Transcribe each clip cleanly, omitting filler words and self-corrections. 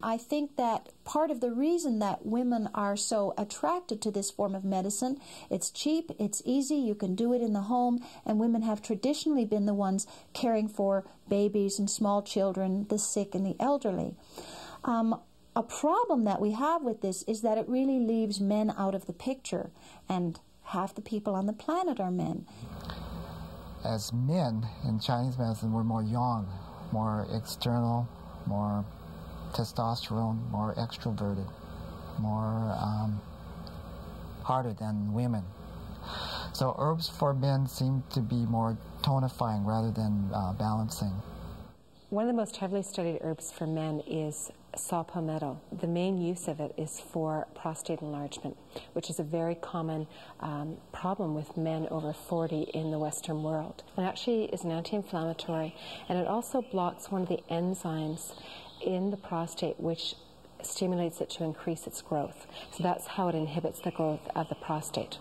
I think that part of the reason that women are so attracted to this form of medicine, it's cheap, it's easy, you can do it in the home, and women have traditionally been the ones caring for babies and small children, the sick and the elderly. A problem that we have with this is that it really leaves men out of the picture, and half the people on the planet are men. As men in Chinese medicine, we're more yang, more external, more testosterone, more extroverted, more harder than women. So herbs for men seem to be more tonifying rather than balancing. One of the most heavily studied herbs for men is saw palmetto. The main use of it is for prostate enlargement, which is a very common problem with men over 40 in the Western world. It actually is an anti-inflammatory, and it also blocks one of the enzymes in the prostate which stimulates it to increase its growth. So that's how it inhibits the growth of the prostate.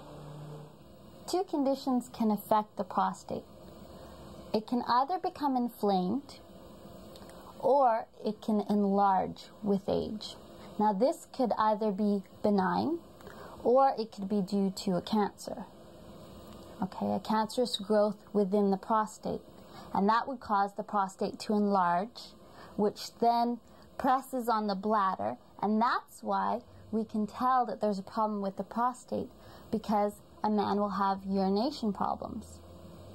Two conditions can affect the prostate. It can either become inflamed or it can enlarge with age. Now this could either be benign or it could be due to a cancer. Okay, a cancerous growth within the prostate. And that would cause the prostate to enlarge, which then presses on the bladder, and that's why we can tell that there's a problem with the prostate, because a man will have urination problems.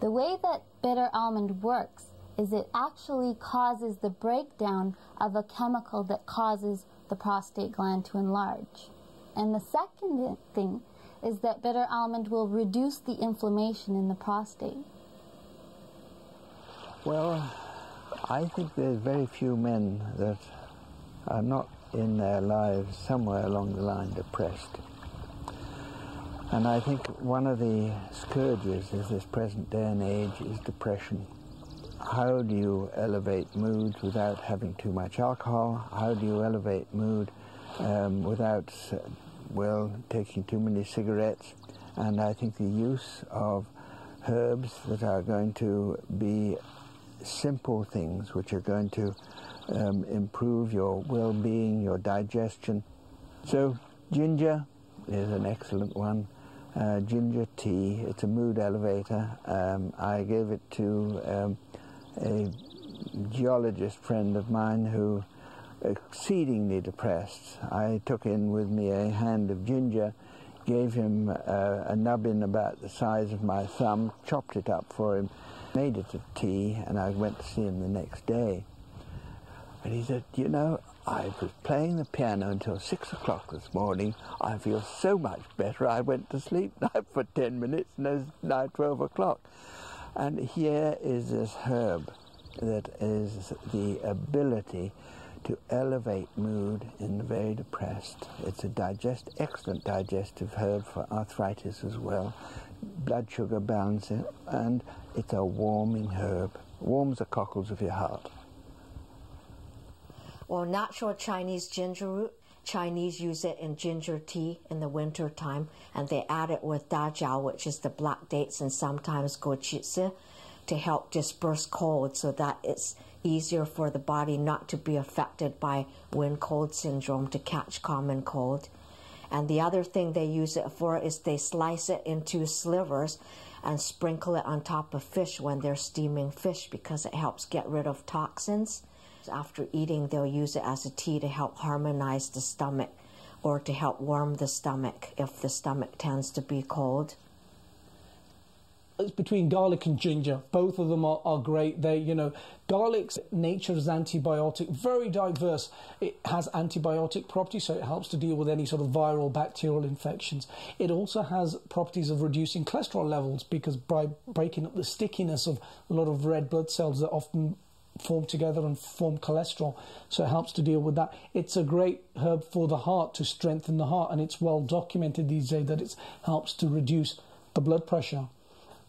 The way that bitter almond works is it actually causes the breakdown of a chemical that causes the prostate gland to enlarge. And the second thing is that bitter almond will reduce the inflammation in the prostate. Well, I think there's very few men that are not in their lives somewhere along the line depressed. And I think one of the scourges of this present day and age is depression. How do you elevate moods without having too much alcohol? How do you elevate mood without, well, taking too many cigarettes? And I think the use of herbs that are going to be simple things which are going to improve your well-being, your digestion. So ginger is an excellent one. Ginger tea, it's a mood elevator. I gave it to a geologist friend of mine who exceedingly depressed. I took in with me a hand of ginger, gave him a nubbin about the size of my thumb, chopped it up for him, made it a tea, and I went to see him the next day. And he said, you know, I was playing the piano until 6 o'clock this morning. I feel so much better. I went to sleep for 10 minutes and it's now 12 o'clock. And here is this herb that is the ability to elevate mood in the very depressed. It's a excellent digestive herb for arthritis as well, blood sugar balancing, and it's a warming herb. Warms the cockles of your heart. Well, natural Chinese ginger root, Chinese use it in ginger tea in the winter time, and they add it with dajiao, which is the black dates, and sometimes gochujang, to help disperse cold so that it's easier for the body not to be affected by wind-cold syndrome, to catch common cold. And the other thing they use it for is they slice it into slivers and sprinkle it on top of fish when they're steaming fish, because it helps get rid of toxins. After eating, they'll use it as a tea to help harmonize the stomach or to help warm the stomach if the stomach tends to be cold. It's between garlic and ginger. Both of them are great. They, you know, garlic's nature is antibiotic, very diverse. It has antibiotic properties, so it helps to deal with any sort of viral bacterial infections. It also has properties of reducing cholesterol levels, because by breaking up the stickiness of a lot of red blood cells that often form together and form cholesterol, so it helps to deal with that. It's a great herb for the heart, to strengthen the heart, and it's well documented these days that it helps to reduce the blood pressure.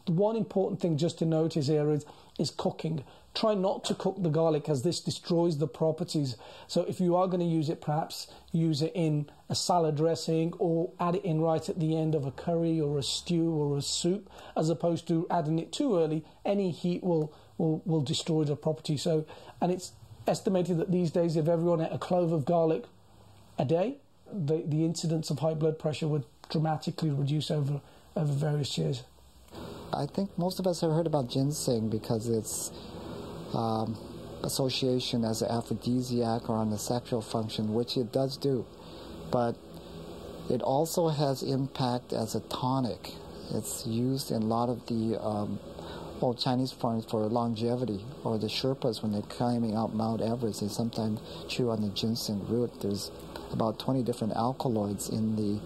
The one important thing just to notice here is cooking. Try not to cook the garlic, as this destroys the properties. So if you are going to use it, perhaps use it in a salad dressing, or add it in right at the end of a curry or a stew or a soup, as opposed to adding it too early. Any heat will destroy the property. So, and it's estimated that these days, if everyone ate a clove of garlic a day, the incidence of high blood pressure would dramatically reduce over various years. I think most of us have heard about ginseng because its association as an aphrodisiac or on the sexual function, which it does do. But it also has impact as a tonic. It's used in a lot of the old Chinese farms for longevity, or the Sherpas when they're climbing out Mount Everest, they sometimes chew on the ginseng root. There's about 20 different alkaloids in the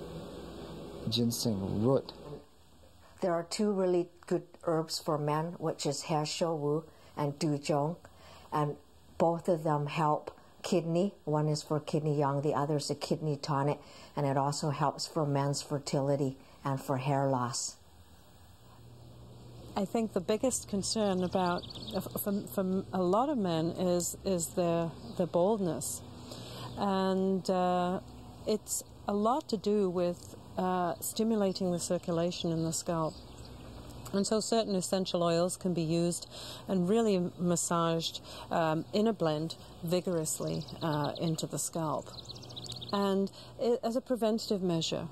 ginseng root. There are two really good herbs for men, which is Herbal and Duzhong, and both of them help kidney. One is for kidney yang, the other is a kidney tonic, and it also helps for men's fertility and for hair loss. I think the biggest concern about for a lot of men is their boldness, and it's a lot to do with stimulating the circulation in the scalp. And so certain essential oils can be used and really massaged in a blend vigorously into the scalp, and as a preventative measure.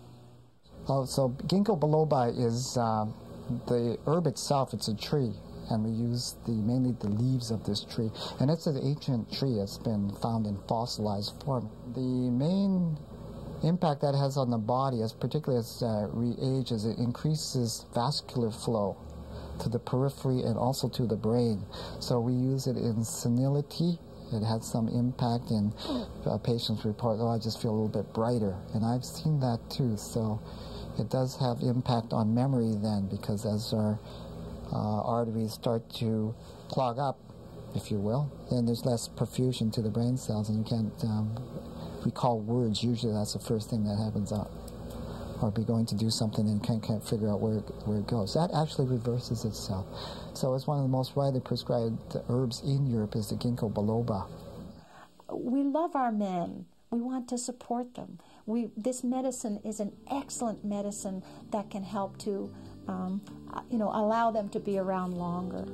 Oh, so Ginkgo biloba is the herb itself. It's a tree, and we use mainly the leaves of this tree. And it's an ancient tree. It's been found in fossilized form. The main impact that has on the body, particularly as we age, is it increases vascular flow to the periphery and also to the brain. So we use it in senility. It has some impact in patients report, oh, I just feel a little bit brighter. And I've seen that too. So it does have impact on memory then, because as our arteries start to clog up, if you will, then there's less perfusion to the brain cells, and you can't recall words. Usually that's the first thing that happens up. Or be going to do something and can't figure out where it goes. That actually reverses itself. So it's one of the most widely prescribed herbs in Europe is the Ginkgo biloba. We love our men. We want to support them. This medicine is an excellent medicine that can help to, allow them to be around longer.